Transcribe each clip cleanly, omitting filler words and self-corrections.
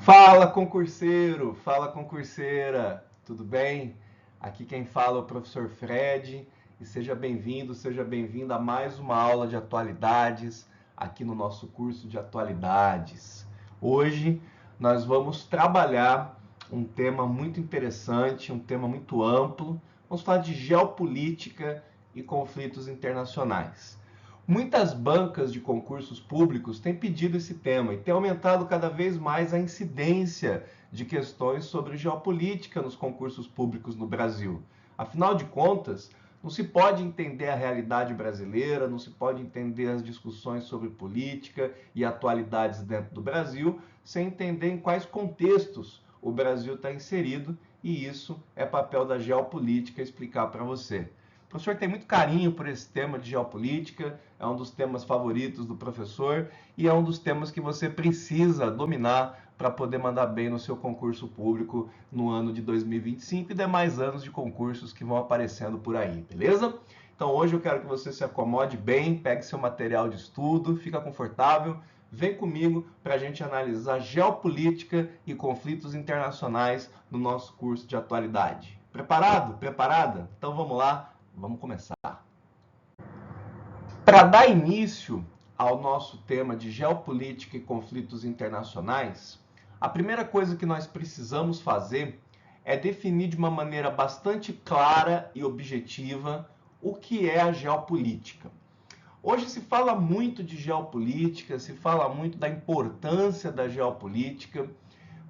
Fala concurseiro, fala concurseira, tudo bem? Aqui quem fala é o professor Fred e seja bem-vindo, seja bem-vinda a mais uma aula de atualidades aqui no nosso curso de atualidades. Hoje nós vamos trabalhar um tema muito interessante, um tema muito amplo. Vamos falar de geopolítica e conflitos internacionais. Muitas bancas de concursos públicos têm pedido esse tema e tem aumentado cada vez mais a incidência de questões sobre geopolítica nos concursos públicos no Brasil. Afinal de contas, não se pode entender a realidade brasileira, não se pode entender as discussões sobre política e atualidades dentro do Brasil sem entender em quais contextos o Brasil está inserido, e isso é papel da geopolítica explicar para você. O professor tem muito carinho por esse tema de geopolítica, é um dos temas favoritos do professor e é um dos temas que você precisa dominar para poder mandar bem no seu concurso público no ano de 2025 e demais anos de concursos que vão aparecendo por aí, beleza? Então hoje eu quero que você se acomode bem, pegue seu material de estudo, fica confortável, vem comigo para a gente analisar geopolítica e conflitos internacionais no nosso curso de atualidade. Preparado? Preparada? Então vamos lá. Vamos começar. Para dar início ao nosso tema de geopolítica e conflitos internacionais, a primeira coisa que nós precisamos fazer é definir de uma maneira bastante clara e objetiva o que é a geopolítica. Hoje se fala muito de geopolítica, se fala muito da importância da geopolítica,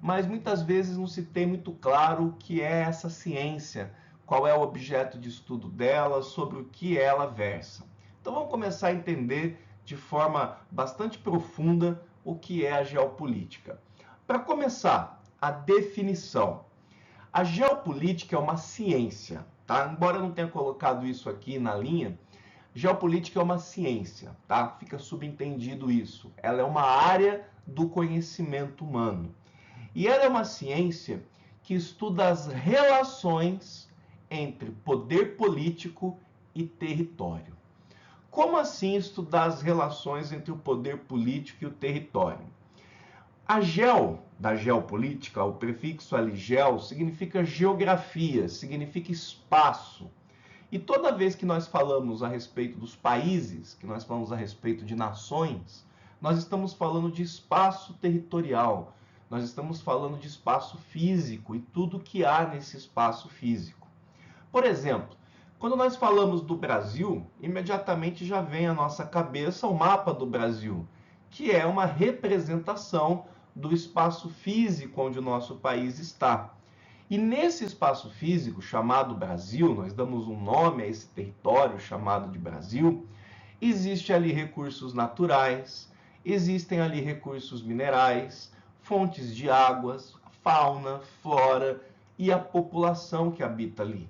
mas muitas vezes não se tem muito claro o que é essa ciência, qual é o objeto de estudo dela, sobre o que ela versa. Então vamos começar a entender de forma bastante profunda o que é a geopolítica. Para começar, a definição. A geopolítica é uma ciência, tá? Embora eu não tenha colocado isso aqui na linha, geopolítica é uma ciência, tá? Fica subentendido isso. Ela é uma área do conhecimento humano. E ela é uma ciência que estuda as relações entre poder político e território. Como assim estudar as relações entre o poder político e o território? A geo, da geopolítica, o prefixo ali geo, significa geografia, significa espaço. E toda vez que nós falamos a respeito dos países, que nós falamos a respeito de nações, nós estamos falando de espaço territorial, nós estamos falando de espaço físico e tudo que há nesse espaço físico. Por exemplo, quando nós falamos do Brasil, imediatamente já vem à nossa cabeça o mapa do Brasil, que é uma representação do espaço físico onde o nosso país está. E nesse espaço físico chamado Brasil, nós damos um nome a esse território chamado de Brasil, existe ali recursos naturais, existem ali recursos minerais, fontes de águas, fauna, flora e a população que habita ali.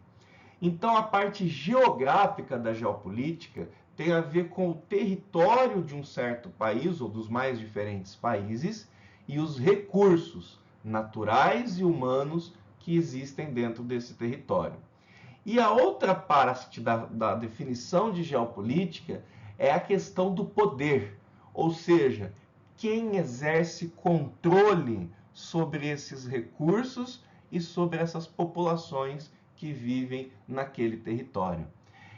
Então, a parte geográfica da geopolítica tem a ver com o território de um certo país ou dos mais diferentes países e os recursos naturais e humanos que existem dentro desse território. E a outra parte da definição de geopolítica é a questão do poder, ou seja, quem exerce controle sobre esses recursos e sobre essas populações que vivem naquele território.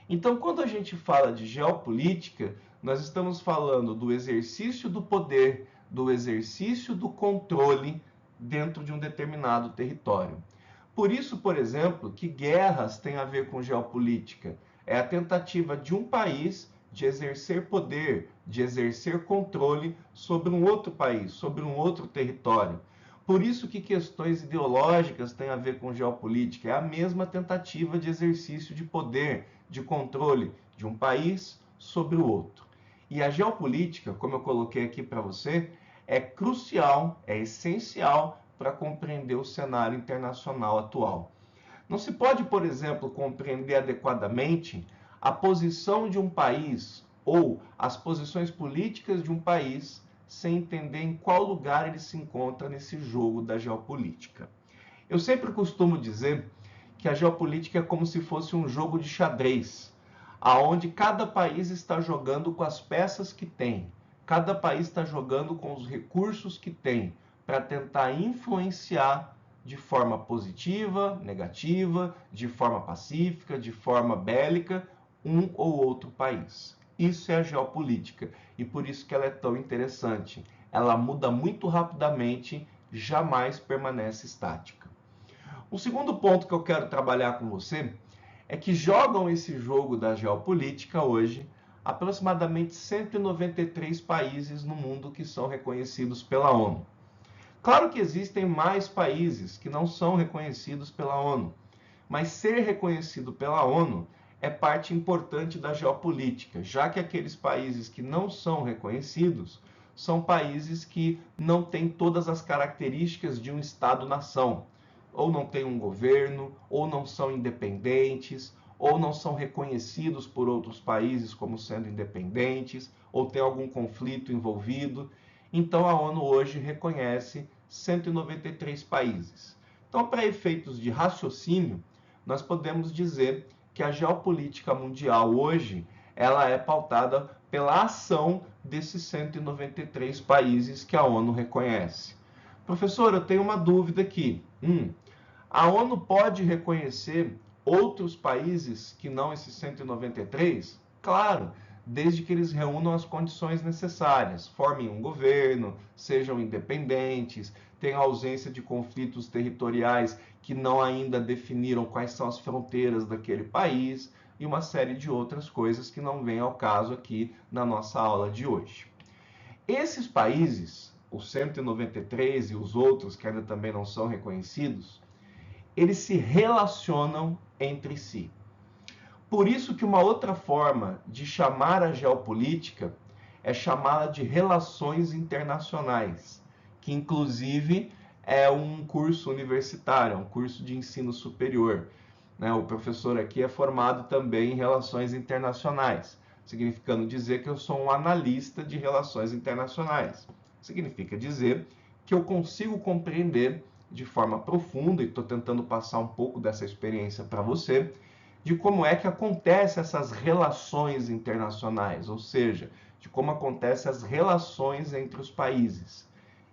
Então, quando a gente fala de geopolítica, nós estamos falando do exercício do poder, do exercício do controle dentro de um determinado território. Por isso, por exemplo, que guerras têm a ver com geopolítica. É a tentativa de um país de exercer poder, de exercer controle sobre um outro país, sobre um outro território. Por isso que questões ideológicas têm a ver com geopolítica. É a mesma tentativa de exercício de poder, de controle de um país sobre o outro. E a geopolítica, como eu coloquei aqui para você, é crucial, é essencial para compreender o cenário internacional atual. Não se pode, por exemplo, compreender adequadamente a posição de um país ou as posições políticas de um país sem entender em qual lugar ele se encontra nesse jogo da geopolítica. Eu sempre costumo dizer que a geopolítica é como se fosse um jogo de xadrez, aonde cada país está jogando com as peças que tem, cada país está jogando com os recursos que tem, para tentar influenciar de forma positiva, negativa, de forma pacífica, de forma bélica, um ou outro país. Isso é a geopolítica e por isso que ela é tão interessante. Ela muda muito rapidamente, jamais permanece estática. O segundo ponto que eu quero trabalhar com você é que jogam esse jogo da geopolítica hoje aproximadamente 193 países no mundo que são reconhecidos pela ONU. Claro que existem mais países que não são reconhecidos pela ONU, mas ser reconhecido pela ONU é parte importante da geopolítica, já que aqueles países que não são reconhecidos são países que não têm todas as características de um Estado-nação, ou não têm um governo, ou não são independentes, ou não são reconhecidos por outros países como sendo independentes, ou tem algum conflito envolvido. Então a ONU hoje reconhece 193 países. Então, para efeitos de raciocínio, nós podemos dizer que a geopolítica mundial hoje ela é pautada pela ação desses 193 países que a ONU reconhece. Professor, eu tenho uma dúvida aqui. A ONU pode reconhecer outros países que não esses 193? Claro, desde que eles reúnam as condições necessárias, formem um governo, sejam independentes, tenham ausência de conflitos territoriais que não ainda definiram quais são as fronteiras daquele país e uma série de outras coisas que não vêm ao caso aqui na nossa aula de hoje. Esses países, os 193 e os outros que ainda também não são reconhecidos, eles se relacionam entre si. Por isso que uma outra forma de chamar a geopolítica é chamá-la de relações internacionais, que inclusive é um curso universitário, um curso de ensino superior. O professor aqui é formado também em relações internacionais, significando dizer que eu sou um analista de relações internacionais. Significa dizer que eu consigo compreender de forma profunda, e estou tentando passar um pouco dessa experiência para você, de como é que acontecem essas relações internacionais, ou seja, de como acontecem as relações entre os países.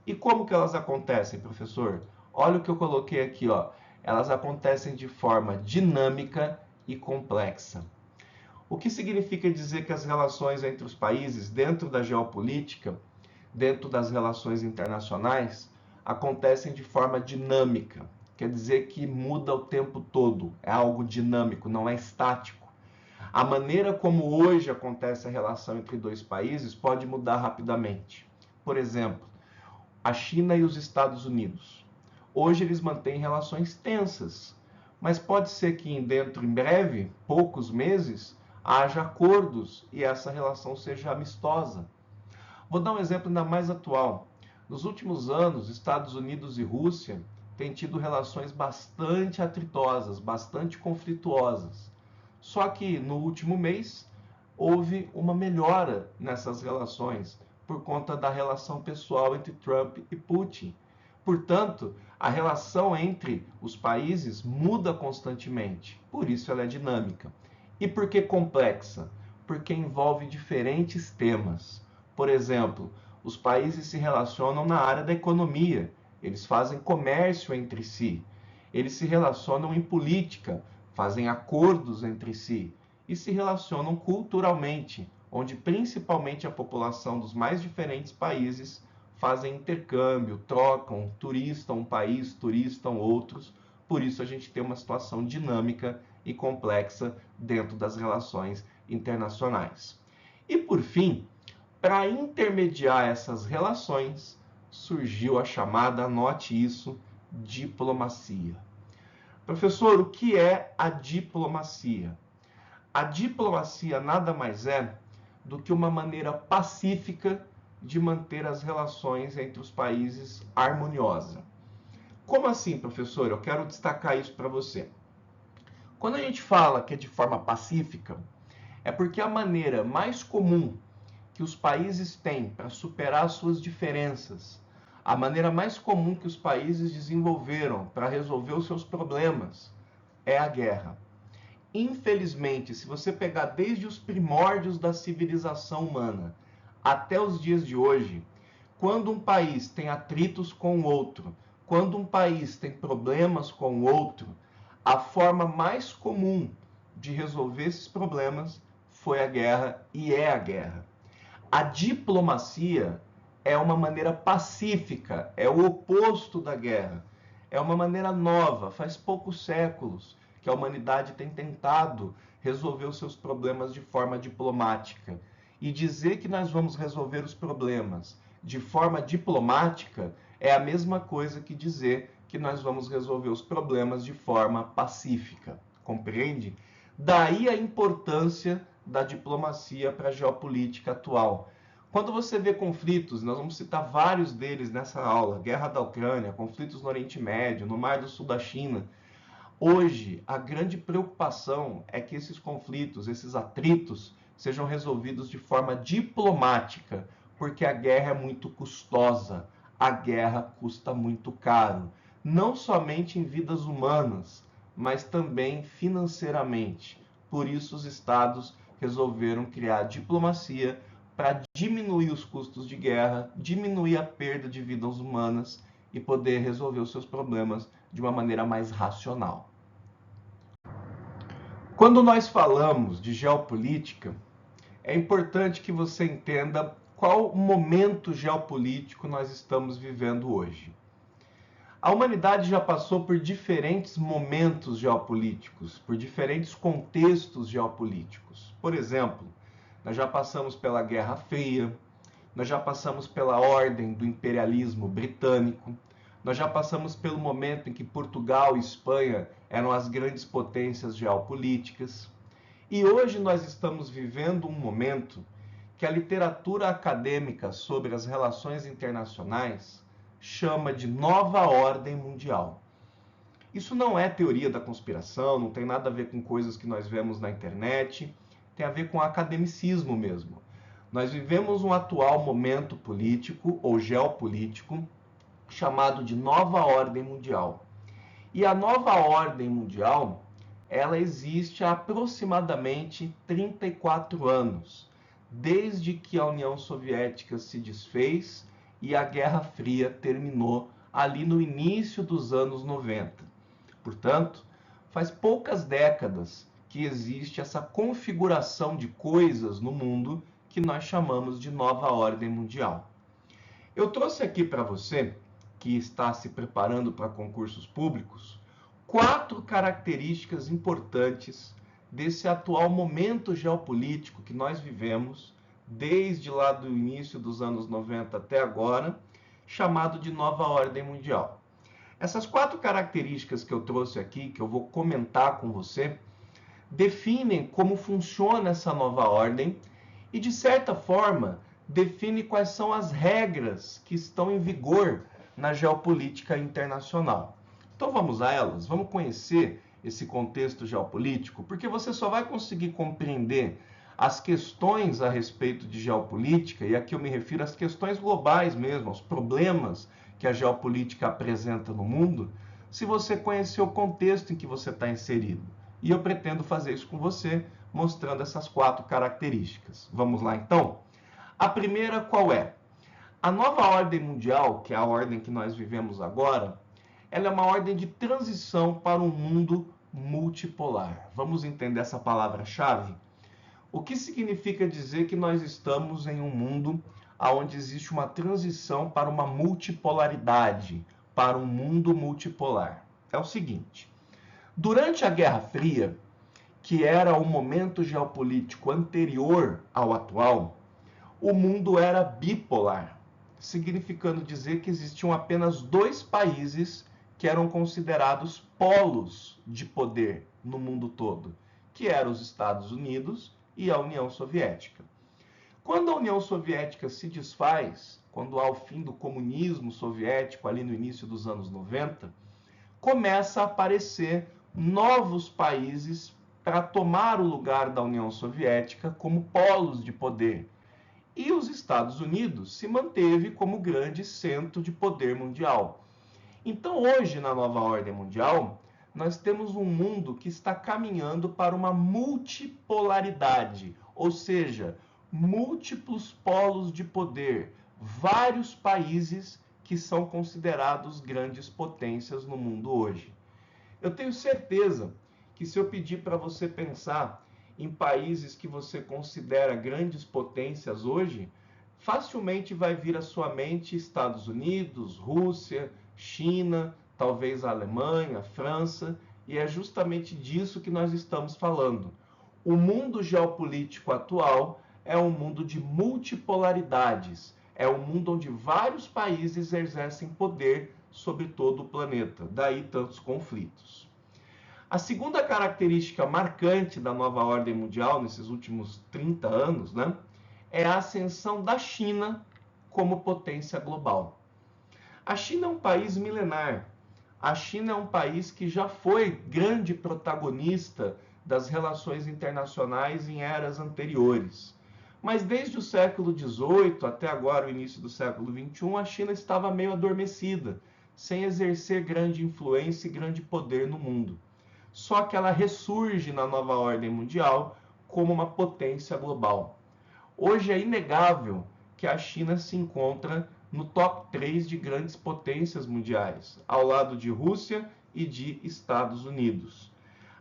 E como que elas acontecem, professor? Olha o que eu coloquei aqui, ó. Elas acontecem de forma dinâmica e complexa. O que significa dizer que as relações entre os países, dentro da geopolítica, dentro das relações internacionais, acontecem de forma dinâmica. Quer dizer que muda o tempo todo, é algo dinâmico, não é estático. A maneira como hoje acontece a relação entre dois países pode mudar rapidamente. Por exemplo, a China e os Estados Unidos. Hoje eles mantêm relações tensas, mas pode ser que em breve, poucos meses, haja acordos e essa relação seja amistosa. Vou dar um exemplo ainda mais atual. Nos últimos anos, Estados Unidos e Rússia têm tido relações bastante atritosas, bastante conflituosas. Só que no último mês houve uma melhora nessas relações por conta da relação pessoal entre Trump e Putin. Portanto, a relação entre os países muda constantemente, por isso ela é dinâmica. E por que complexa? Porque envolve diferentes temas. Por exemplo, os países se relacionam na área da economia, eles fazem comércio entre si, eles se relacionam em política, fazem acordos entre si e se relacionam culturalmente, onde principalmente a população dos mais diferentes países fazem intercâmbio, trocam, turistam um país, turistam outros. Por isso a gente tem uma situação dinâmica e complexa dentro das relações internacionais. E por fim, para intermediar essas relações, surgiu a chamada, anote isso, diplomacia. Professor, o que é a diplomacia? A diplomacia nada mais é do que uma maneira pacífica de manter as relações entre os países harmoniosa. Como assim, professor? Eu quero destacar isso para você. Quando a gente fala que é de forma pacífica, é porque a maneira mais comum que os países têm para superar suas diferenças, a maneira mais comum que os países desenvolveram para resolver os seus problemas é a guerra. Infelizmente, se você pegar desde os primórdios da civilização humana até os dias de hoje, quando um país tem atritos com o outro, quando um país tem problemas com o outro, a forma mais comum de resolver esses problemas foi a guerra e é a guerra. A diplomacia é uma maneira pacífica, é o oposto da guerra. É uma maneira nova, faz poucos séculos que a humanidade tem tentado resolver os seus problemas de forma diplomática. E dizer que nós vamos resolver os problemas de forma diplomática é a mesma coisa que dizer que nós vamos resolver os problemas de forma pacífica. Compreende? Daí a importância da diplomacia para a geopolítica atual. Quando você vê conflitos, nós vamos citar vários deles nessa aula, guerra da Ucrânia, conflitos no Oriente Médio, no Mar do Sul da China. Hoje, a grande preocupação é que esses conflitos, esses atritos, sejam resolvidos de forma diplomática, porque a guerra é muito custosa, a guerra custa muito caro, não somente em vidas humanas, mas também financeiramente. Por isso, os estados resolveram criar diplomacia para diminuir os custos de guerra, diminuir a perda de vidas humanas e poder resolver os seus problemas de uma maneira mais racional. Quando nós falamos de geopolítica, é importante que você entenda qual momento geopolítico nós estamos vivendo hoje. A humanidade já passou por diferentes momentos geopolíticos, por diferentes contextos geopolíticos. Por exemplo, nós já passamos pela Guerra Fria, nós já passamos pela ordem do imperialismo britânico, nós já passamos pelo momento em que Portugal e Espanha eram as grandes potências geopolíticas. E hoje nós estamos vivendo um momento que a literatura acadêmica sobre as relações internacionais chama de nova ordem mundial. Isso não é teoria da conspiração, não tem nada a ver com coisas que nós vemos na internet, tem a ver com academicismo mesmo. Nós vivemos um atual momento político ou geopolítico chamado de nova ordem mundial. E a nova ordem mundial, ela existe há aproximadamente 34 anos, desde que a União Soviética se desfez e a Guerra Fria terminou ali no início dos anos 90. Portanto, faz poucas décadas que existe essa configuração de coisas no mundo que nós chamamos de nova ordem mundial. Eu trouxe aqui para você, que está se preparando para concursos públicos, 4 características importantes desse atual momento geopolítico que nós vivemos, desde lá do início dos anos 90 até agora, chamado de nova ordem mundial. Essas 4 características que eu trouxe aqui, que eu vou comentar com você, definem como funciona essa nova ordem e, de certa forma, define quais são as regras que estão em vigor na geopolítica internacional. Então vamos a elas, vamos conhecer esse contexto geopolítico, porque você só vai conseguir compreender as questões a respeito de geopolítica, e aqui eu me refiro às questões globais mesmo, aos problemas que a geopolítica apresenta no mundo, se você conhecer o contexto em que você está inserido. E eu pretendo fazer isso com você, mostrando essas 4 características. Vamos lá então? A primeira qual é? A nova ordem mundial, que é a ordem que nós vivemos agora, ela é uma ordem de transição para um mundo multipolar. Vamos entender essa palavra-chave? O que significa dizer que nós estamos em um mundo onde existe uma transição para uma multipolaridade, para um mundo multipolar? É o seguinte, durante a Guerra Fria, que era o momento geopolítico anterior ao atual, o mundo era bipolar, significando dizer que existiam apenas 2 países que eram considerados polos de poder no mundo todo, que eram os Estados Unidos e a União Soviética. Quando a União Soviética se desfaz, quando há o fim do comunismo soviético ali no início dos anos 90, começa a aparecer novos países para tomar o lugar da União Soviética como polos de poder. E os Estados Unidos se manteve como grande centro de poder mundial. Então, hoje, na nova ordem mundial, nós temos um mundo que está caminhando para uma multipolaridade, ou seja, múltiplos polos de poder, vários países que são considerados grandes potências no mundo hoje. Eu tenho certeza que se eu pedir para você pensar em países que você considera grandes potências hoje, facilmente vai vir à sua mente Estados Unidos, Rússia, China, talvez a Alemanha, França, e é justamente disso que nós estamos falando. O mundo geopolítico atual é um mundo de multipolaridades, é um mundo onde vários países exercem poder sobre todo o planeta, daí tantos conflitos. A segunda característica marcante da nova ordem mundial nesses últimos 30 anos, é a ascensão da China como potência global. A China é um país milenar. A China é um país que já foi grande protagonista das relações internacionais em eras anteriores. Mas desde o século XVIII até agora, o início do século XXI, a China estava meio adormecida, sem exercer grande influência e grande poder no mundo. Só que ela ressurge na nova ordem mundial como uma potência global. Hoje é inegável que a China se encontra no top 3 de grandes potências mundiais, ao lado de Rússia e de Estados Unidos.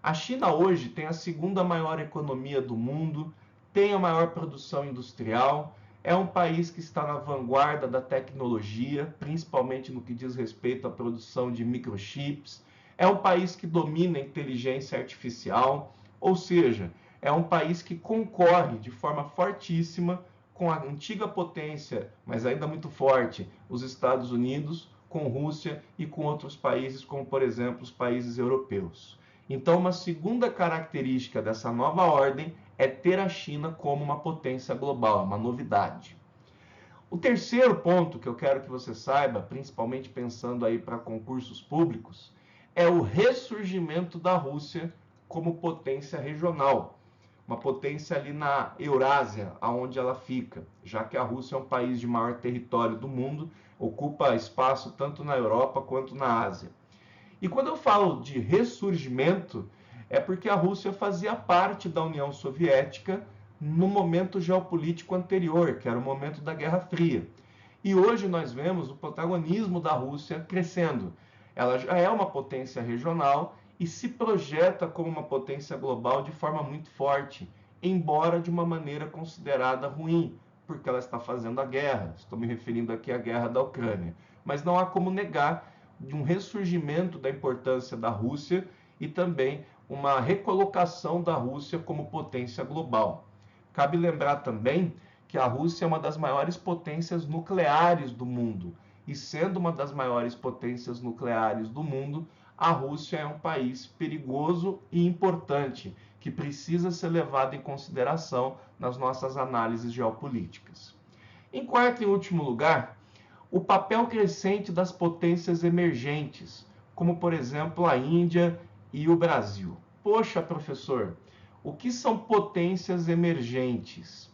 A China hoje tem a segunda maior economia do mundo, tem a maior produção industrial, é um país que está na vanguarda da tecnologia, principalmente no que diz respeito à produção de microchips, é um país que domina a inteligência artificial, ou seja, é um país que concorre de forma fortíssima com a antiga potência, mas ainda muito forte, os Estados Unidos, com Rússia e com outros países, como por exemplo os países europeus. Então, uma segunda característica dessa nova ordem é ter a China como uma potência global, uma novidade. O terceiro ponto que eu quero que você saiba, principalmente pensando aí para concursos públicos, é o ressurgimento da Rússia como potência regional. Uma potência ali na Eurásia, aonde ela fica, já que a Rússia é um país de maior território do mundo, ocupa espaço tanto na Europa quanto na Ásia. E quando eu falo de ressurgimento, é porque a Rússia fazia parte da União Soviética no momento geopolítico anterior, que era o momento da Guerra Fria. E hoje nós vemos o protagonismo da Rússia crescendo. Ela já é uma potência regional e se projeta como uma potência global de forma muito forte, embora de uma maneira considerada ruim, porque ela está fazendo a guerra. Estou me referindo aqui à guerra da Ucrânia. Mas não há como negar de um ressurgimento da importância da Rússia e também uma recolocação da Rússia como potência global. Cabe lembrar também que a Rússia é uma das maiores potências nucleares do mundo, e sendo uma das maiores potências nucleares do mundo, a Rússia é um país perigoso e importante, que precisa ser levado em consideração nas nossas análises geopolíticas. Em quarto e último lugar, o papel crescente das potências emergentes, como por exemplo a Índia e o Brasil. Poxa, professor, o que são potências emergentes?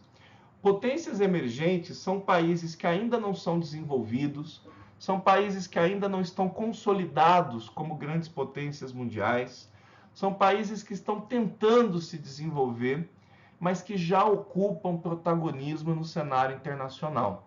Potências emergentes são países que ainda não são desenvolvidos, são países que ainda não estão consolidados como grandes potências mundiais, são países que estão tentando se desenvolver, mas que já ocupam protagonismo no cenário internacional.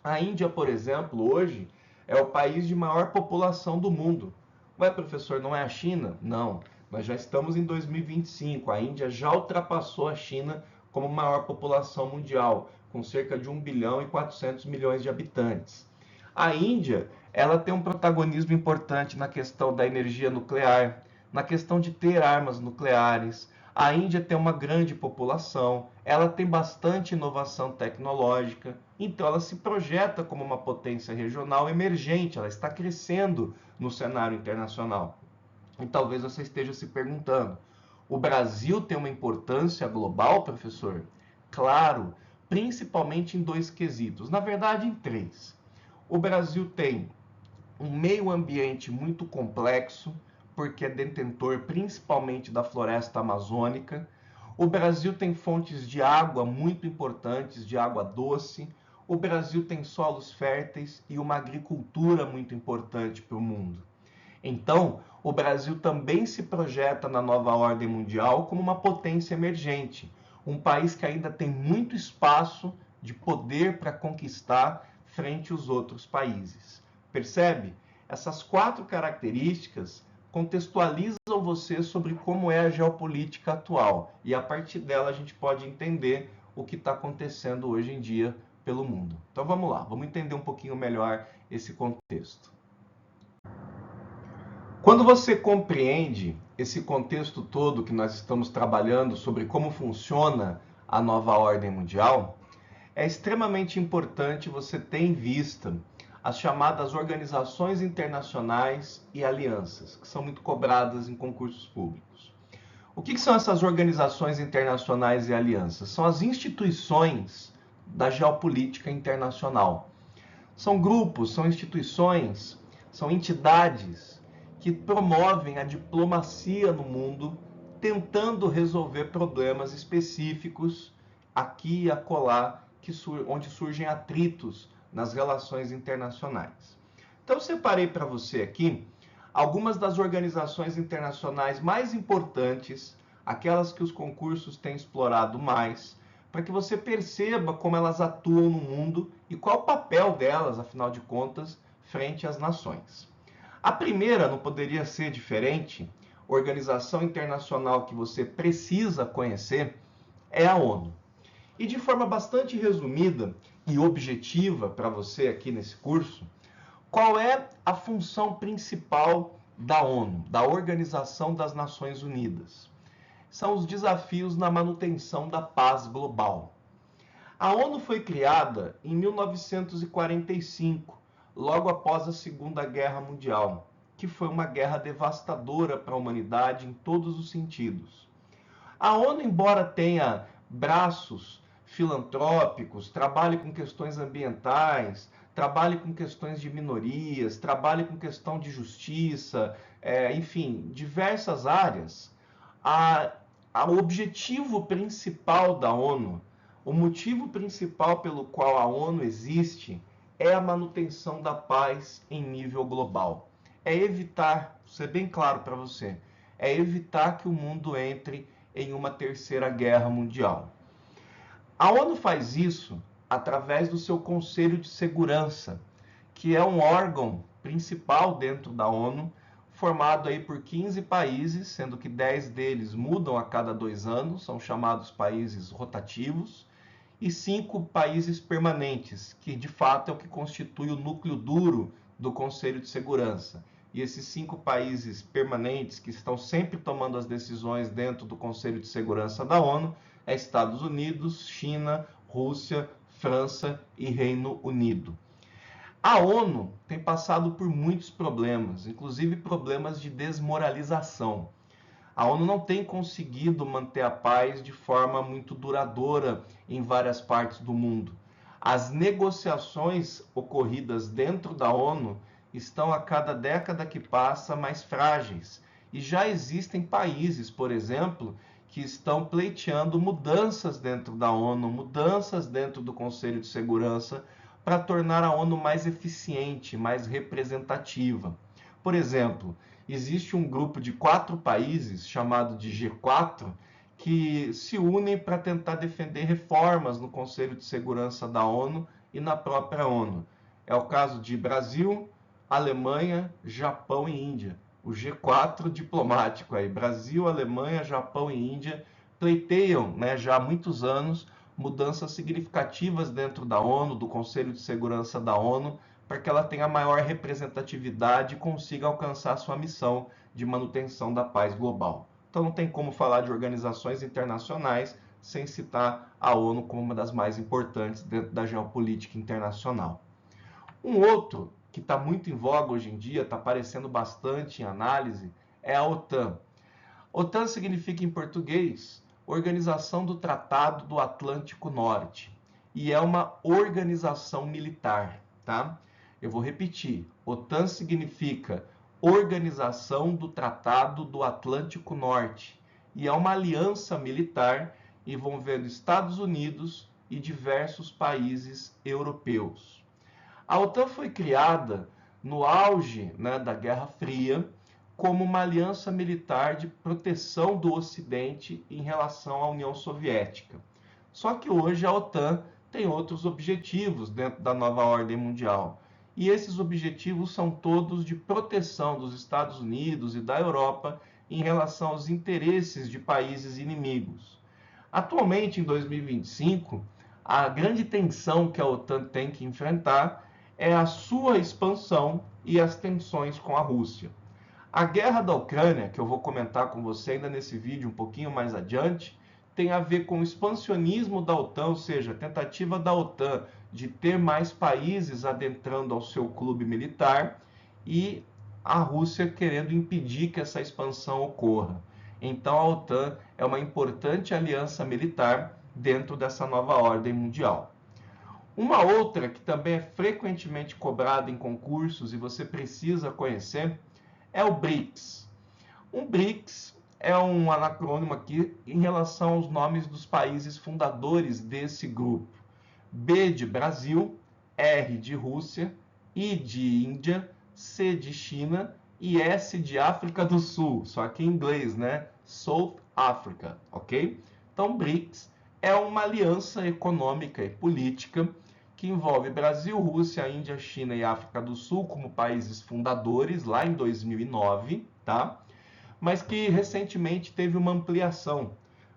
A Índia, por exemplo, hoje é o país de maior população do mundo. Ué, professor, não é a China? Não, nós já estamos em 2025, a Índia já ultrapassou a China como maior população mundial, com cerca de 1 bilhão e 400 milhões de habitantes. A Índia, ela tem um protagonismo importante na questão da energia nuclear, na questão de ter armas nucleares. A Índia tem uma grande população, ela tem bastante inovação tecnológica, então ela se projeta como uma potência regional emergente, ela está crescendo no cenário internacional. E talvez você esteja se perguntando, o Brasil tem uma importância global, professor? Claro, principalmente em dois quesitos, na verdade em três. O Brasil tem um meio ambiente muito complexo, porque é detentor principalmente da floresta amazônica. O Brasil tem fontes de água muito importantes, de água doce. O Brasil tem solos férteis e uma agricultura muito importante para o mundo. Então, o Brasil também se projeta na nova ordem mundial como uma potência emergente, um país que ainda tem muito espaço de poder para conquistar, frente aos outros países. Percebe? Essas 4 características contextualizam você sobre como é a geopolítica atual. E a partir dela a gente pode entender o que está acontecendo hoje em dia pelo mundo. Então vamos lá, vamos entender um pouquinho melhor esse contexto. Quando você compreende esse contexto todo que nós estamos trabalhando sobre como funciona a nova ordem mundial, é extremamente importante você ter em vista as chamadas organizações internacionais e alianças, que são muito cobradas em concursos públicos. O que são essas organizações internacionais e alianças? São as instituições da geopolítica internacional. São grupos, são instituições, são entidades que promovem a diplomacia no mundo, tentando resolver problemas específicos aqui e acolá, onde surgem atritos nas relações internacionais. Então, eu separei para você aqui algumas das organizações internacionais mais importantes, aquelas que os concursos têm explorado mais, para que você perceba como elas atuam no mundo e qual o papel delas, afinal de contas, frente às nações. A primeira não poderia ser diferente, organização internacional que você precisa conhecer, é a ONU. E de forma bastante resumida e objetiva para você aqui nesse curso, qual é a função principal da ONU, da Organização das Nações Unidas? São os desafios na manutenção da paz global. A ONU foi criada em 1945, logo após a Segunda Guerra Mundial, que foi uma guerra devastadora para a humanidade em todos os sentidos. A ONU, embora tenha braços filantrópicos, trabalhe com questões ambientais, trabalhe com questões de minorias, trabalhe com questão de justiça, enfim, diversas áreas, o objetivo principal da ONU, o motivo principal pelo qual a ONU existe, é a manutenção da paz em nível global. É evitar, vou ser bem claro para você, é evitar que o mundo entre em uma terceira guerra mundial. A ONU faz isso através do seu Conselho de Segurança, que é um órgão principal dentro da ONU, formado aí por 15 países, sendo que 10 deles mudam a cada 2 anos, são chamados países rotativos, e 5 países permanentes, que de fato é o que constitui o núcleo duro do Conselho de Segurança. E esses 5 países permanentes que estão sempre tomando as decisões dentro do Conselho de Segurança da ONU é Estados Unidos, China, Rússia, França e Reino Unido. A ONU tem passado por muitos problemas, inclusive problemas de desmoralização. A ONU não tem conseguido manter a paz de forma muito duradoura em várias partes do mundo. As negociações ocorridas dentro da ONU estão a cada década que passa mais frágeis. E já existem países, por exemplo, que estão pleiteando mudanças dentro da ONU, mudanças dentro do Conselho de Segurança, para tornar a ONU mais eficiente, mais representativa. Por exemplo, existe um grupo de 4 países, chamado de G4, que se unem para tentar defender reformas no Conselho de Segurança da ONU e na própria ONU. É o caso de Brasil, Alemanha, Japão e Índia. O G4 diplomático aí, Brasil, Alemanha, Japão e Índia, pleiteiam, já há muitos anos mudanças significativas dentro da ONU, do Conselho de Segurança da ONU, para que ela tenha maior representatividade e consiga alcançar sua missão de manutenção da paz global. Então não tem como falar de organizações internacionais sem citar a ONU como uma das mais importantes dentro da geopolítica internacional. Um outro que está muito em voga hoje em dia, está aparecendo bastante em análise, é a OTAN. OTAN significa em português Organização do Tratado do Atlântico Norte e é uma organização militar, tá? Eu vou repetir. OTAN significa Organização do Tratado do Atlântico Norte e é uma aliança militar envolvendo Estados Unidos e diversos países europeus. A OTAN foi criada no auge, da Guerra Fria como uma aliança militar de proteção do Ocidente em relação à União Soviética. Só que hoje a OTAN tem outros objetivos dentro da nova ordem mundial. E esses objetivos são todos de proteção dos Estados Unidos e da Europa em relação aos interesses de países inimigos. Atualmente, em 2025, a grande tensão que a OTAN tem que enfrentar é a sua expansão e as tensões com a Rússia. A guerra da Ucrânia, que eu vou comentar com você ainda nesse vídeo um pouquinho mais adiante, tem a ver com o expansionismo da OTAN, ou seja, a tentativa da OTAN de ter mais países adentrando ao seu clube militar e a Rússia querendo impedir que essa expansão ocorra. Então a OTAN é uma importante aliança militar dentro dessa nova ordem mundial. Uma outra que também é frequentemente cobrada em concursos e você precisa conhecer é o BRICS. O BRICS é um acrônimo aqui em relação aos nomes dos países fundadores desse grupo. B de Brasil, R de Rússia, I de Índia, C de China e S de África do Sul, só que em inglês, né? South Africa, ok? Então, BRICS é uma aliança econômica e política que envolve Brasil, Rússia, Índia, China e África do Sul como países fundadores lá em 2009, tá? Mas que recentemente teve uma ampliação.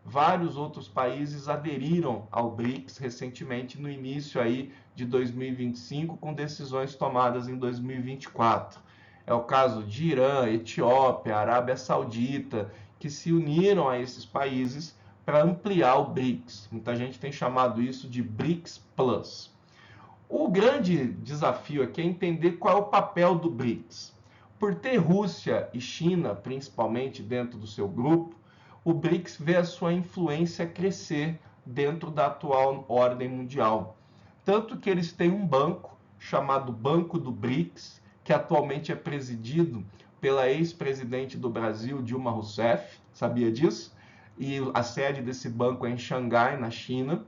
Vários outros países aderiram ao BRICS recentemente no início aí de 2025 com decisões tomadas em 2024. É o caso de Irã, Etiópia, Arábia Saudita, que se uniram a esses países para ampliar o BRICS. Muita gente tem chamado isso de BRICS Plus. O grande desafio aqui é entender qual é o papel do BRICS. Por ter Rússia e China, principalmente, dentro do seu grupo, o BRICS vê a sua influência crescer dentro da atual ordem mundial. Tanto que eles têm um banco chamado Banco do BRICS, que atualmente é presidido pela ex-presidente do Brasil, Dilma Rousseff, sabia disso? E a sede desse banco é em Xangai, na China.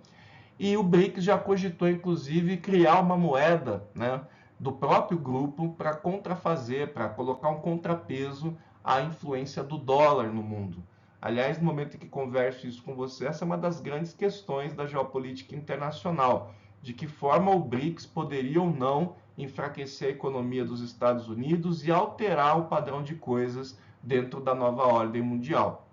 E o BRICS já cogitou, inclusive, criar uma moeda, né, do próprio grupo para contrafazer, para colocar um contrapeso à influência do dólar no mundo. Aliás, no momento em que converso isso com você, essa é uma das grandes questões da geopolítica internacional. De que forma o BRICS poderia ou não enfraquecer a economia dos Estados Unidos e alterar o padrão de coisas dentro da nova ordem mundial.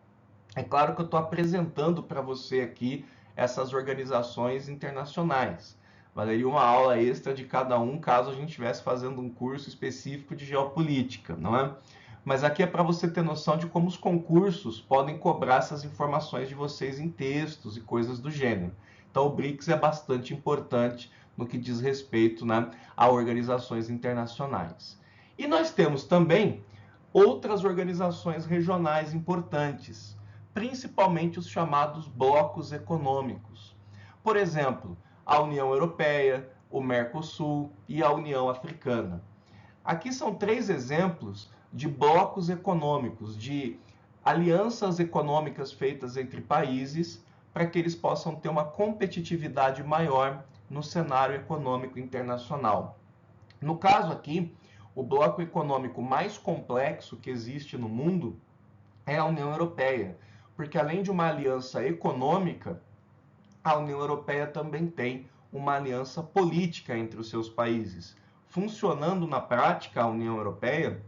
É claro que eu estou apresentando para você aqui essas organizações internacionais. Valeria uma aula extra de cada um, caso a gente estivesse fazendo um curso específico de geopolítica, não é? Mas aqui é para você ter noção de como os concursos podem cobrar essas informações de vocês em textos e coisas do gênero. Então o BRICS é bastante importante no que diz respeito, né, a organizações internacionais. E nós temos também outras organizações regionais importantes, principalmente os chamados blocos econômicos. Por exemplo, a União Europeia, o Mercosul e a União Africana. Aqui são 3 exemplos de blocos econômicos, de alianças econômicas feitas entre países para que eles possam ter uma competitividade maior no cenário econômico internacional. No caso aqui, o bloco econômico mais complexo que existe no mundo é a União Europeia, porque além de uma aliança econômica, a União Europeia também tem uma aliança política entre os seus países, funcionando na prática a União Europeia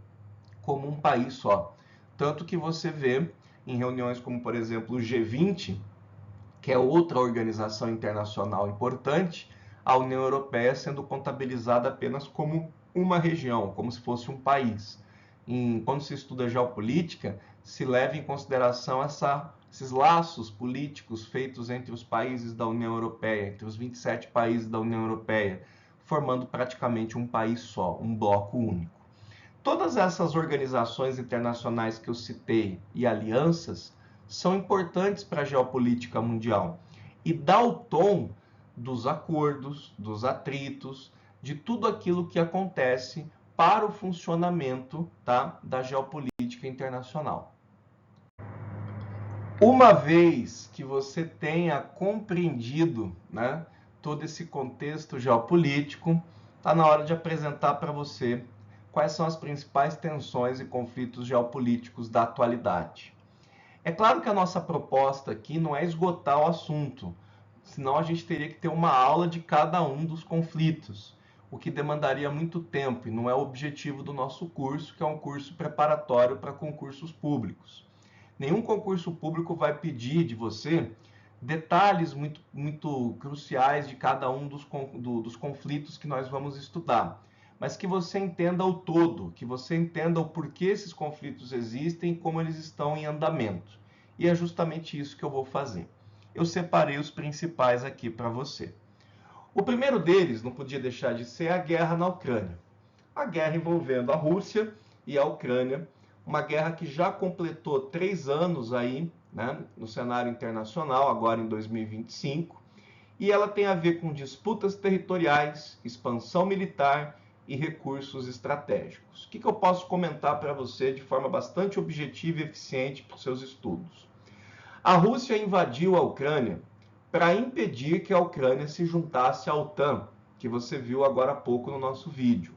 como um país só. Tanto que você vê em reuniões como, por exemplo, o G20, que é outra organização internacional importante, a União Europeia sendo contabilizada apenas como uma região, como se fosse um país. Quando se estuda geopolítica, se leva em consideração esses laços políticos feitos entre os países da União Europeia, entre os 27 países da União Europeia, formando praticamente um país só, um bloco único. Todas essas organizações internacionais que eu citei e alianças são importantes para a geopolítica mundial e dá o tom dos acordos, dos atritos, de tudo aquilo que acontece para o funcionamento, tá, da geopolítica internacional. Uma vez que você tenha compreendido, né, todo esse contexto geopolítico, está na hora de apresentar para você quais são as principais tensões e conflitos geopolíticos da atualidade. É claro que a nossa proposta aqui não é esgotar o assunto, senão a gente teria que ter uma aula de cada um dos conflitos, o que demandaria muito tempo e não é o objetivo do nosso curso, que é um curso preparatório para concursos públicos. Nenhum concurso público vai pedir de você detalhes muito cruciais de cada um dos conflitos que nós vamos estudar, mas que você entenda o todo, que você entenda o porquê esses conflitos existem e como eles estão em andamento. E é justamente isso que eu vou fazer. Eu separei os principais aqui para você. O primeiro deles não podia deixar de ser a guerra na Ucrânia. A guerra envolvendo a Rússia e a Ucrânia, uma guerra que já completou 3 anos aí, né, no cenário internacional, agora em 2025, e ela tem a ver com disputas territoriais, expansão militar e recursos estratégicos. O que eu posso comentar para você de forma bastante objetiva e eficiente para os seus estudos? A Rússia invadiu a Ucrânia para impedir que a Ucrânia se juntasse à OTAN, que você viu agora há pouco no nosso vídeo.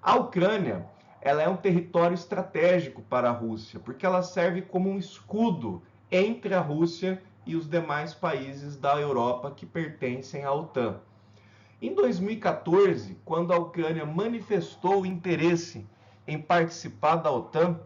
A Ucrânia, ela é um território estratégico para a Rússia, porque ela serve como um escudo entre a Rússia e os demais países da Europa que pertencem à OTAN. Em 2014, quando a Ucrânia manifestou o interesse em participar da OTAN,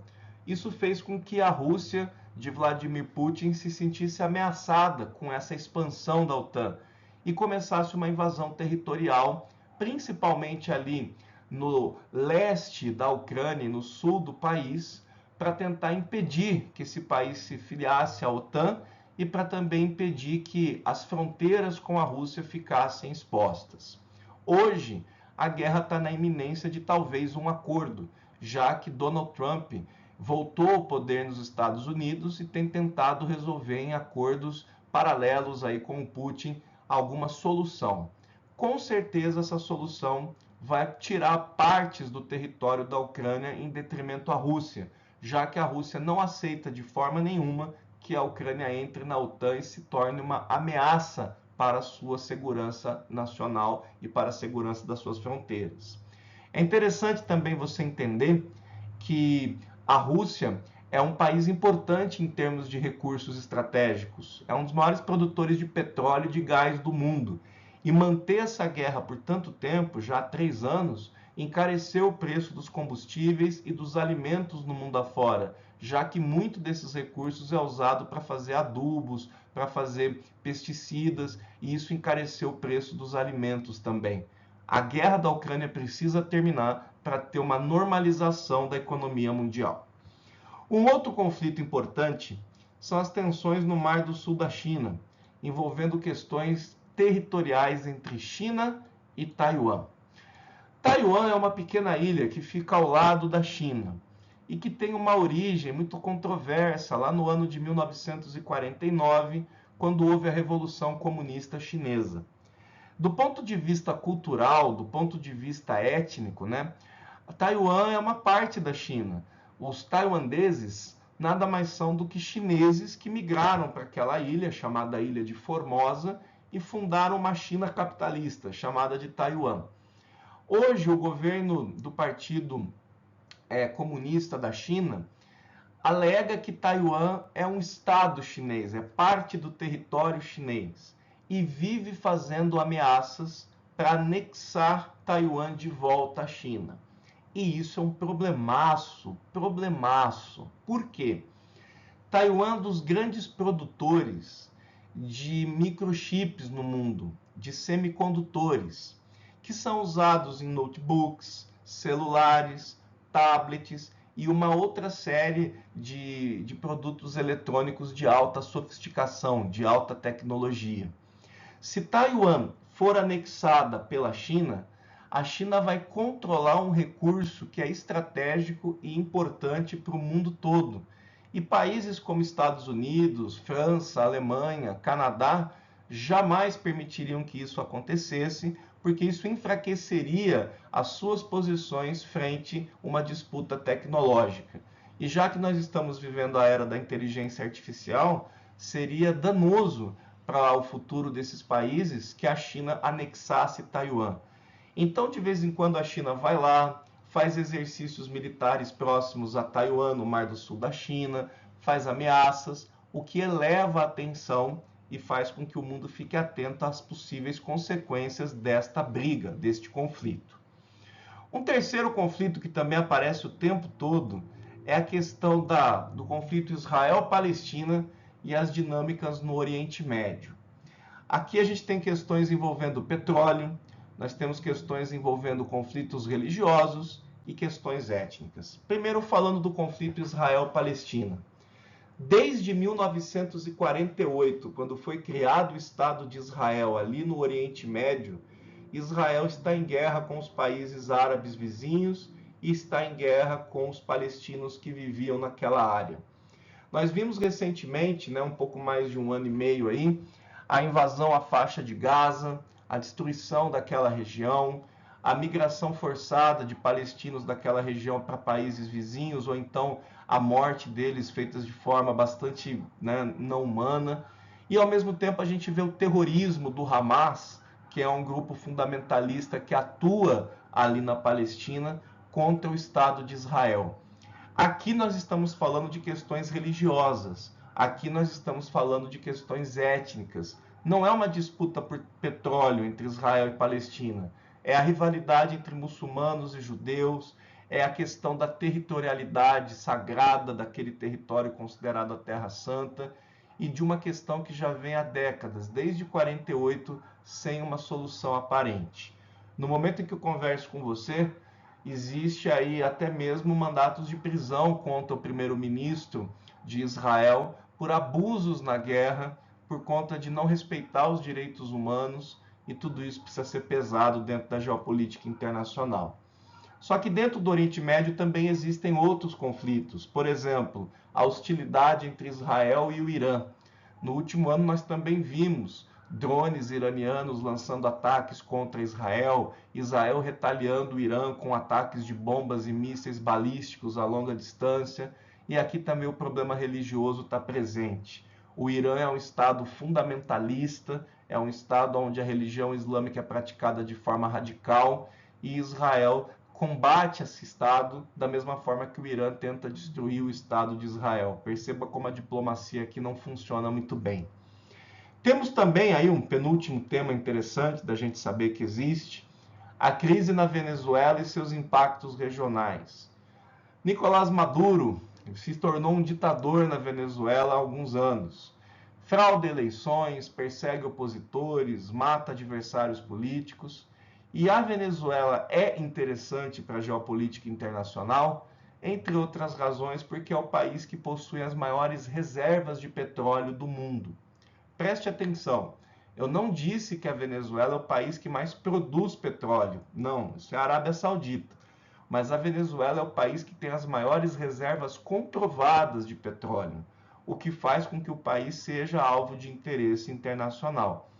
isso fez com que a Rússia de Vladimir Putin se sentisse ameaçada com essa expansão da OTAN e começasse uma invasão territorial, principalmente ali no leste da Ucrânia e no sul do país, para tentar impedir que esse país se filiasse à OTAN e para também impedir que as fronteiras com a Rússia ficassem expostas. Hoje, a guerra está na iminência de talvez um acordo, já que Donald Trump voltou ao poder nos Estados Unidos e tem tentado resolver em acordos paralelos aí com o Putin alguma solução. Com certeza essa solução vai tirar partes do território da Ucrânia em detrimento à Rússia, já que a Rússia não aceita de forma nenhuma que a Ucrânia entre na OTAN e se torne uma ameaça para a sua segurança nacional e para a segurança das suas fronteiras. É interessante também você entender que a Rússia é um país importante em termos de recursos estratégicos, é um dos maiores produtores de petróleo e de gás do mundo. E manter essa guerra por tanto tempo, já há 3 anos, encareceu o preço dos combustíveis e dos alimentos no mundo afora, já que muito desses recursos é usado para fazer adubos, para fazer pesticidas, e isso encareceu o preço dos alimentos também. A guerra da Ucrânia precisa terminar para ter uma normalização da economia mundial. Um outro conflito importante são as tensões no Mar do Sul da China, envolvendo questões territoriais entre China e Taiwan. Taiwan é uma pequena ilha que fica ao lado da China e que tem uma origem muito controversa lá no ano de 1949, quando houve a Revolução Comunista Chinesa. Do ponto de vista cultural, do ponto de vista étnico, né, Taiwan é uma parte da China. Os taiwaneses nada mais são do que chineses que migraram para aquela ilha, chamada Ilha de Formosa, e fundaram uma China capitalista, chamada de Taiwan. Hoje, o governo do Partido Comunista da China alega que Taiwan é um estado chinês, é parte do território chinês, e vive fazendo ameaças para anexar Taiwan de volta à China. E isso é um problemaço. Por quê? Taiwan é um dos grandes produtores de microchips no mundo, de semicondutores, que são usados em notebooks, celulares, tablets e uma outra série de produtos eletrônicos de alta sofisticação, de alta tecnologia. Se Taiwan for anexada pela China, a China vai controlar um recurso que é estratégico e importante para o mundo todo. E países como Estados Unidos, França, Alemanha, Canadá jamais permitiriam que isso acontecesse, porque isso enfraqueceria as suas posições frente a uma disputa tecnológica. E já que nós estamos vivendo a era da inteligência artificial, seria danoso para o futuro desses países que a China anexasse Taiwan. Então, de vez em quando, a China vai lá, faz exercícios militares próximos a Taiwan, no Mar do Sul da China, faz ameaças, o que eleva a tensão e faz com que o mundo fique atento às possíveis consequências desta briga, deste conflito. Um terceiro conflito que também aparece o tempo todo é a questão do conflito Israel-Palestina e as dinâmicas no Oriente Médio. Aqui a gente tem questões envolvendo petróleo, nós temos questões envolvendo conflitos religiosos e questões étnicas. Primeiro, falando do conflito Israel-Palestina. Desde 1948, quando foi criado o Estado de Israel ali no Oriente Médio, Israel está em guerra com os países árabes vizinhos e está em guerra com os palestinos que viviam naquela área. Nós vimos recentemente, um pouco mais de um ano e meio aí, a invasão à faixa de Gaza, a destruição daquela região, a migração forçada de palestinos daquela região para países vizinhos, ou então a morte deles feitas de forma bastante não humana. E ao mesmo tempo a gente vê o terrorismo do Hamas, que é um grupo fundamentalista que atua ali na Palestina contra o Estado de Israel. Aqui nós estamos falando de questões religiosas, aqui nós estamos falando de questões étnicas. Não é uma disputa por petróleo entre Israel e Palestina, é a rivalidade entre muçulmanos e judeus, é a questão da territorialidade sagrada daquele território considerado a Terra Santa e de uma questão que já vem há décadas, desde 48, sem uma solução aparente. No momento em que eu converso com você, existe aí até mesmo mandatos de prisão contra o primeiro-ministro de Israel por abusos na guerra, por conta de não respeitar os direitos humanos, e tudo isso precisa ser pesado dentro da geopolítica internacional. Só que dentro do Oriente Médio também existem outros conflitos. Por exemplo, a hostilidade entre Israel e o Irã. No último ano nós também vimos drones iranianos lançando ataques contra Israel, Israel retaliando o Irã com ataques de bombas e mísseis balísticos a longa distância, e aqui também o problema religioso está presente. O Irã é um estado fundamentalista, é um estado onde a religião islâmica é praticada de forma radical, e Israel combate esse Estado da mesma forma que o Irã tenta destruir o Estado de Israel. Perceba como a diplomacia aqui não funciona muito bem. Temos também aí um penúltimo tema interessante da gente saber que existe, a crise na Venezuela e seus impactos regionais. Nicolás Maduro se tornou um ditador na Venezuela há alguns anos. Frauda eleições, persegue opositores, mata adversários políticos. E a Venezuela é interessante para a geopolítica internacional, entre outras razões, porque é o país que possui as maiores reservas de petróleo do mundo. Preste atenção, eu não disse que a Venezuela é o país que mais produz petróleo. Não, isso é a Arábia Saudita. Mas a Venezuela é o país que tem as maiores reservas comprovadas de petróleo, o que faz com que o país seja alvo de interesse internacional.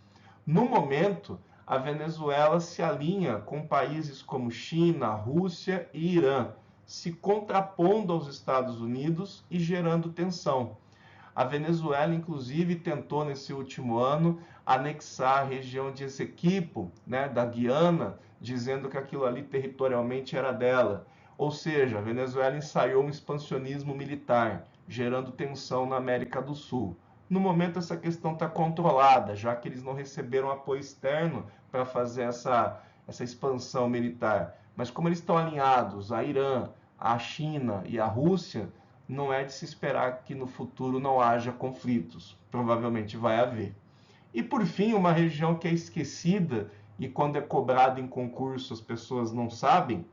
No momento, a Venezuela se alinha com países como China, Rússia e Irã, se contrapondo aos Estados Unidos e gerando tensão. A Venezuela, inclusive, tentou nesse último ano anexar a região de Essequibo, da Guiana, dizendo que aquilo ali territorialmente era dela. Ou seja, a Venezuela ensaiou um expansionismo militar, gerando tensão na América do Sul. No momento, essa questão está controlada, já que eles não receberam apoio externo para fazer essa expansão militar. Mas como eles estão alinhados a Irã, a China e a Rússia, não é de se esperar que no futuro não haja conflitos. Provavelmente vai haver. E por fim, uma região que é esquecida e quando é cobrada em concurso as pessoas não sabem,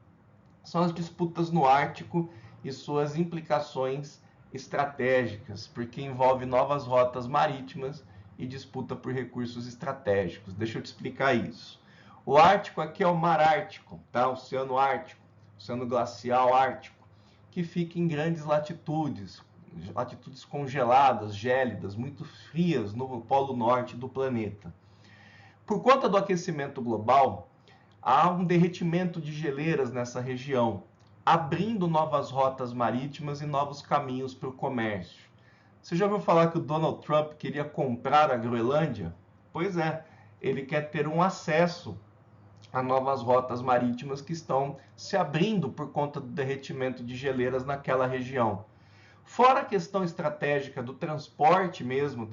são as disputas no Ártico e suas implicações estratégicas, porque envolve novas rotas marítimas e disputa por recursos estratégicos. Deixa eu te explicar isso. O Ártico aqui é o Mar Ártico, tá? O Oceano Ártico, Oceano Glacial Ártico, que fica em grandes latitudes congeladas, gélidas, muito frias no polo norte do planeta. Por conta do aquecimento global, há um derretimento de geleiras nessa região, abrindo novas rotas marítimas e novos caminhos para o comércio. Você já ouviu falar que o Donald Trump queria comprar a Groenlândia? Pois é, ele quer ter um acesso a novas rotas marítimas que estão se abrindo por conta do derretimento de geleiras naquela região. Fora a questão estratégica do transporte mesmo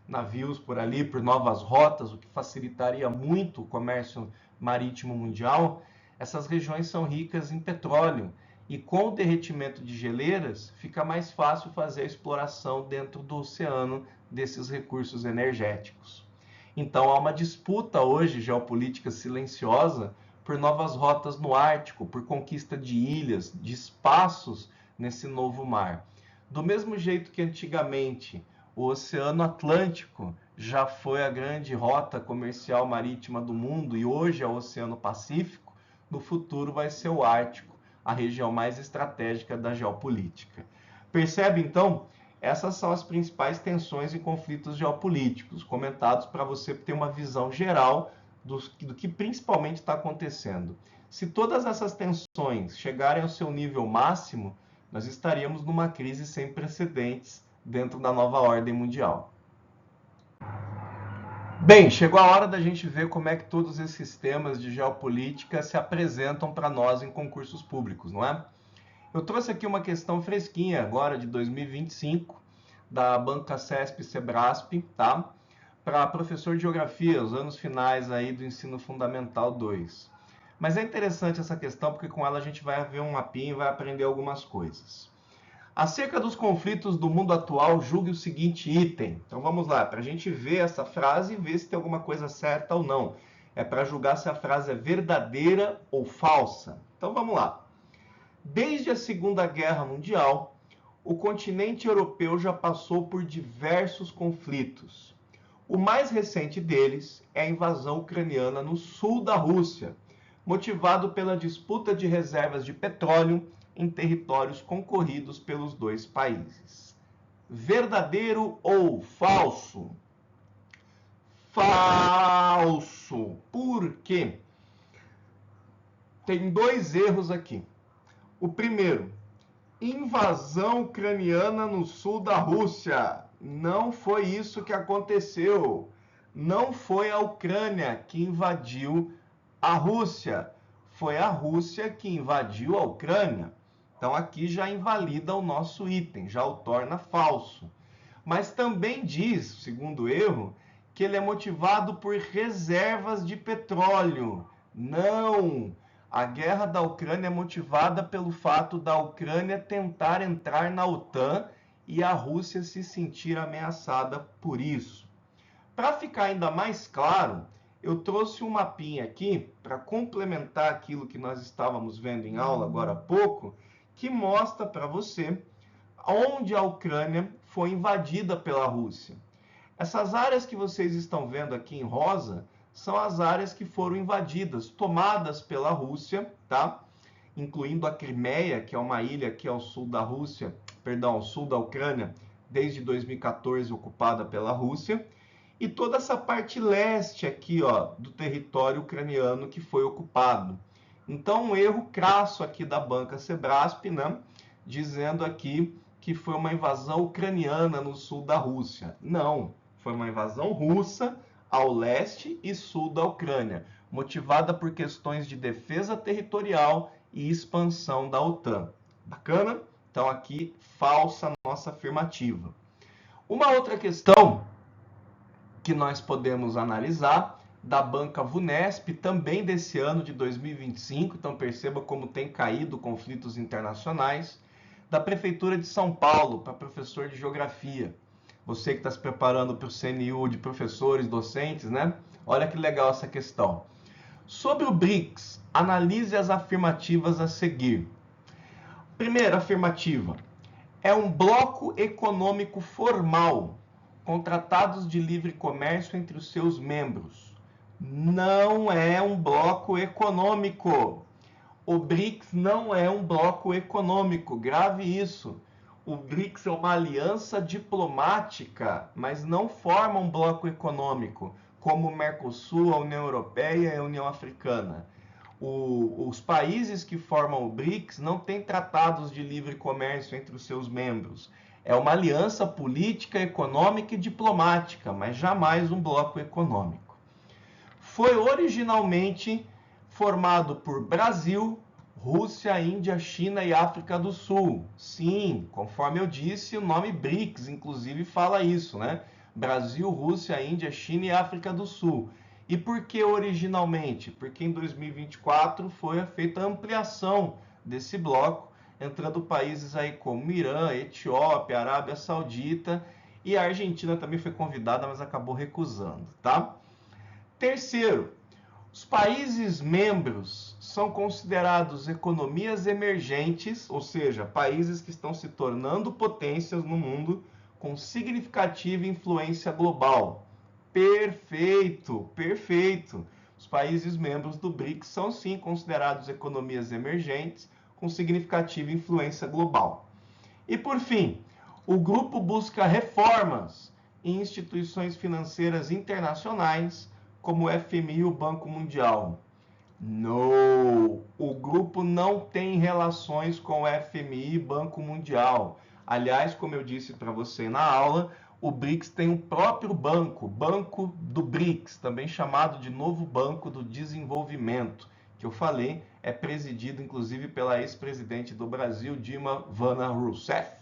navios por ali, por novas rotas, o que facilitaria muito o comércio marítimo mundial. Essas regiões são ricas em petróleo e com o derretimento de geleiras fica mais fácil fazer a exploração dentro do oceano desses recursos energéticos. Então há uma disputa hoje geopolítica silenciosa por novas rotas no Ártico, por conquista de ilhas, de espaços nesse novo mar. Do mesmo jeito que antigamente o Oceano Atlântico já foi a grande rota comercial marítima do mundo e hoje é o Oceano Pacífico, no futuro vai ser o Ártico, a região mais estratégica da geopolítica. Percebe então? Essas são as principais tensões e conflitos geopolíticos, comentados para você ter uma visão geral do que principalmente está acontecendo. Se todas essas tensões chegarem ao seu nível máximo, nós estaríamos numa crise sem precedentes dentro da nova ordem mundial. Bem, chegou a hora da gente ver como é que todos esses temas de geopolítica se apresentam para nós em concursos públicos, não é? Eu trouxe aqui uma questão fresquinha agora de 2025 da banca CESP-Sebrasp, tá? Para professor de geografia, os anos finais aí do ensino fundamental 2. Mas é interessante essa questão porque com ela a gente vai ver um mapinha e vai aprender algumas coisas. Acerca dos conflitos do mundo atual, julgue o seguinte item. Então vamos lá, para a gente ver essa frase e ver se tem alguma coisa certa ou não. É para julgar se a frase é verdadeira ou falsa. Então vamos lá. Desde a Segunda Guerra Mundial, o continente europeu já passou por diversos conflitos. O mais recente deles é a invasão ucraniana no sul da Rússia, motivado pela disputa de reservas de petróleo em territórios concorridos pelos dois países. Verdadeiro ou falso? Falso. Por quê? Tem dois erros aqui. O primeiro, invasão ucraniana no sul da Rússia. Não foi isso que aconteceu. Não foi a Ucrânia que invadiu a Rússia. Foi a Rússia que invadiu a Ucrânia. Então aqui já invalida o nosso item, já o torna falso. Mas também diz, segundo erro, que ele é motivado por reservas de petróleo. Não! A guerra da Ucrânia é motivada pelo fato da Ucrânia tentar entrar na OTAN e a Rússia se sentir ameaçada por isso. Para ficar ainda mais claro, eu trouxe um mapinha aqui para complementar aquilo que nós estávamos vendo em aula agora há pouco, que mostra para você onde a Ucrânia foi invadida pela Rússia. Essas áreas que vocês estão vendo aqui em rosa são as áreas que foram invadidas, tomadas pela Rússia, tá? Incluindo a Crimeia, que é uma ilha aqui ao sul da Rússia, perdão, ao sul da Ucrânia, desde 2014 ocupada pela Rússia, e toda essa parte leste aqui, ó, do território ucraniano que foi ocupado. Então, um erro crasso aqui da banca Sebrasp, né? Dizendo aqui que foi uma invasão ucraniana no sul da Rússia. Não, foi uma invasão russa ao leste e sul da Ucrânia, motivada por questões de defesa territorial e expansão da OTAN. Bacana? Então aqui, falsa nossa afirmativa. Uma outra questão que nós podemos analisar, da banca VUNESP, também desse ano de 2025, então perceba como tem caído conflitos internacionais, da Prefeitura de São Paulo, para professor de geografia. Você que está se preparando para o CNU de professores, docentes, né? Olha que legal essa questão. Sobre o BRICS, analise as afirmativas a seguir. Primeira afirmativa, é um bloco econômico formal, com tratados de livre comércio entre os seus membros. Não é um bloco econômico. O BRICS não é um bloco econômico, grave isso. O BRICS é uma aliança diplomática, mas não forma um bloco econômico, como o Mercosul, a União Europeia e a União Africana. Os países que formam o BRICS não têm tratados de livre comércio entre os seus membros. É uma aliança política, econômica e diplomática, mas jamais um bloco econômico. Foi originalmente formado por Brasil, Rússia, Índia, China e África do Sul. Sim, conforme eu disse, o nome BRICS, inclusive, fala isso, né? Brasil, Rússia, Índia, China e África do Sul. E por que originalmente? Porque em 2024 foi feita a ampliação desse bloco, entrando países aí como Irã, Etiópia, Arábia Saudita, e a Argentina também foi convidada, mas acabou recusando, tá? Terceiro, os países membros são considerados economias emergentes, ou seja, países que estão se tornando potências no mundo com significativa influência global. Perfeito, perfeito. Os países membros do BRICS são sim considerados economias emergentes com significativa influência global. E por fim, o grupo busca reformas em instituições financeiras internacionais, como o FMI e o Banco Mundial. Não, o grupo não tem relações com o FMI e Banco Mundial. Aliás, como eu disse para você na aula, o BRICS tem um próprio banco, Banco do BRICS, também chamado de Novo Banco do Desenvolvimento, que eu falei, é presidido inclusive pela ex-presidente do Brasil, Dilma Rousseff.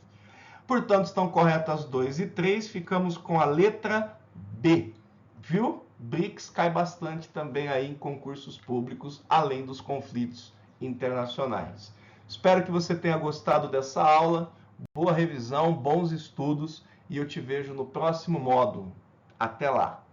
Portanto, estão corretas 2 e 3, ficamos com a letra B, viu? BRICS cai bastante também aí em concursos públicos, além dos conflitos internacionais. Espero que você tenha gostado dessa aula, boa revisão, bons estudos, e eu te vejo no próximo módulo. Até lá!